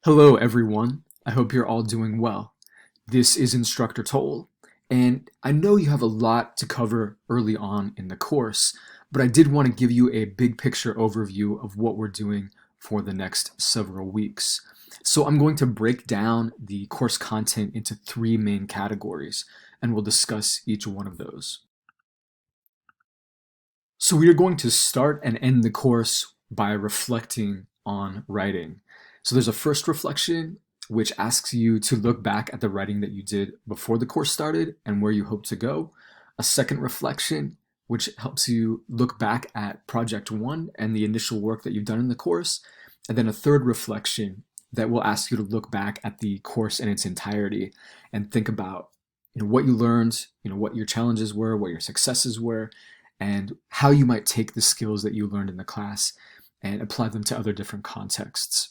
Hello, everyone. I hope you're all doing well. This is Instructor Toll, and I know you have a lot to cover early on in the course, but I did want to give you a big picture overview of what we're doing for the next several weeks. So I'm going to break down the course content into three main categories, and we'll discuss each one of those. So we are going to start and end the course by reflecting on writing. So there's a first reflection, which asks you to look back at the writing that you did before the course started and where you hope to go. A second reflection, which helps you look back at project one and the initial work that you've done in the course. And then a third reflection that will ask you to look back at the course in its entirety and think about what you learned, what your challenges were, what your successes were, and how you might take the skills that you learned in the class and apply them to other different contexts.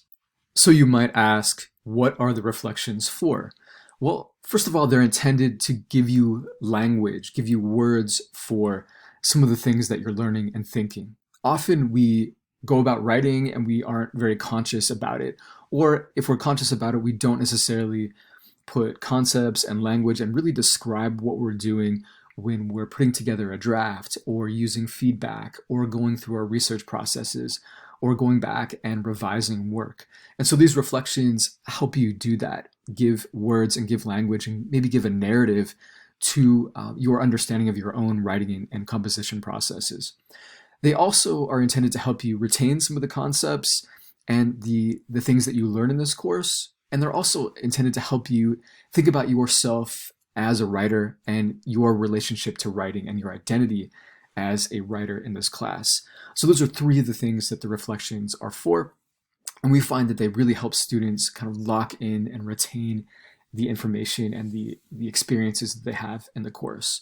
So you might ask, what are the reflections for? Well, first of all, they're intended to give you language, give you words for some of the things that you're learning and thinking. Often we go about writing and we aren't very conscious about it. Or if we're conscious about it, we don't necessarily put concepts and language and really describe what we're doing when we're putting together a draft or using feedback or going through our research processes or going back and revising work. And so these reflections help you do that, give words and give language and maybe give a narrative to your understanding of your own writing and composition processes. They also are intended to help you retain some of the concepts and the things that you learn in this course. And they're also intended to help you think about yourself as a writer and your relationship to writing and your identity as a writer in this class. So those are three of the things that the reflections are for. And we find that they really help students kind of lock in and retain the information and the experiences that they have in the course.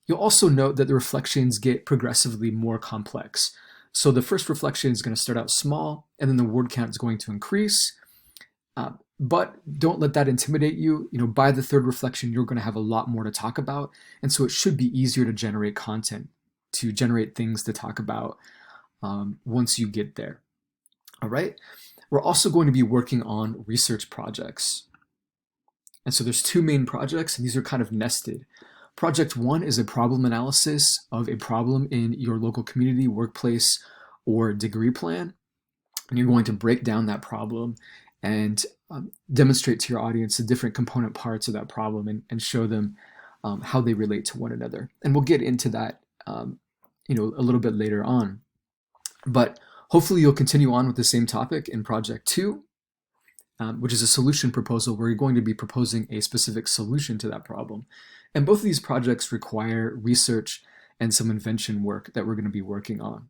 You'll also note that the reflections get progressively more complex. So the first reflection is going to start out small, and then the word count is going to increase. But don't let that intimidate you. By the third reflection, you're going to have a lot more to talk about. And so it should be easier to generate content, to generate things to talk about once you get there. All right. We're also going to be working on research projects. And so there's two main projects, and these are kind of nested. Project one is a problem analysis of a problem in your local community, workplace, or degree plan. And you're going to break down that problem and demonstrate to your audience the different component parts of that problem and show them how they relate to one another. And we'll get into that a little bit later on. But hopefully you'll continue on with the same topic in project two, which is a solution proposal where you're going to be proposing a specific solution to that problem. And both of these projects require research and some invention work that we're going to be working on.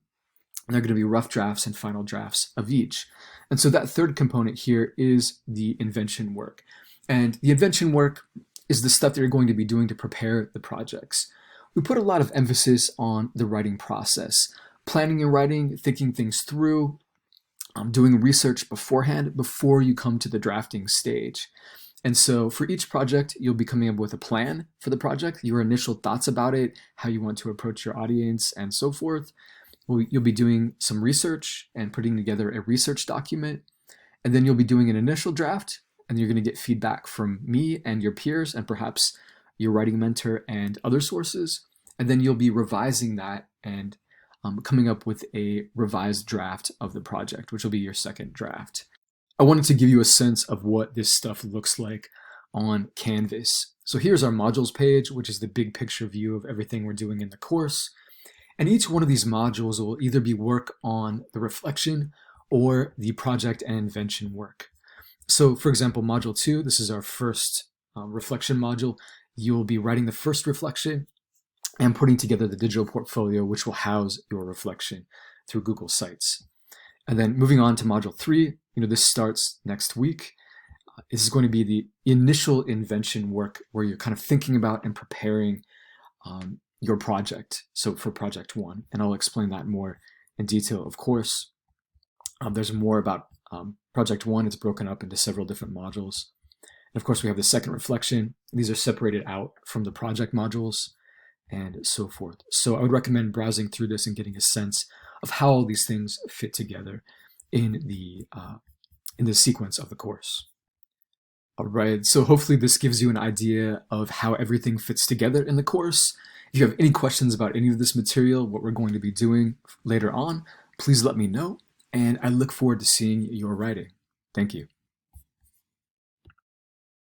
And they're going to be rough drafts and final drafts of each. And so that third component here is the invention work. And the invention work is the stuff that you're going to be doing to prepare the projects. We put a lot of emphasis on the writing process, planning and writing, thinking things through, doing research beforehand before you come to the drafting stage. And so for each project, you'll be coming up with a plan for the project, your initial thoughts about it, how you want to approach your audience, and so forth. You'll be doing some research and putting together a research document. And then you'll be doing an initial draft, and you're going to get feedback from me and your peers and perhaps your writing mentor and other sources. And then you'll be revising that and coming up with a revised draft of the project, which will be your second draft. I wanted to give you a sense of what this stuff looks like on Canvas. So here's our modules page, which is the big picture view of everything we're doing in the course. And each one of these modules will either be work on the reflection or the project and invention work. So for example, module 2, this is our first reflection module. You'll be writing the first reflection and putting together the digital portfolio, which will house your reflection through Google Sites. And then moving on to module 3, this starts next week. This is going to be the initial invention work where you're kind of thinking about and preparing your project. So for project 1, and I'll explain that more in detail, of course. There's more about project 1. It's broken up into several different modules. And of course, we have the second reflection. These are separated out from the project modules and so forth. So I would recommend browsing through this and getting a sense of how all these things fit together in the in the sequence of the course. All right, so hopefully this gives you an idea of how everything fits together in the course. If you have any questions about any of this material, what we're going to be doing later on, please let me know, and I look forward to seeing your writing. Thank you.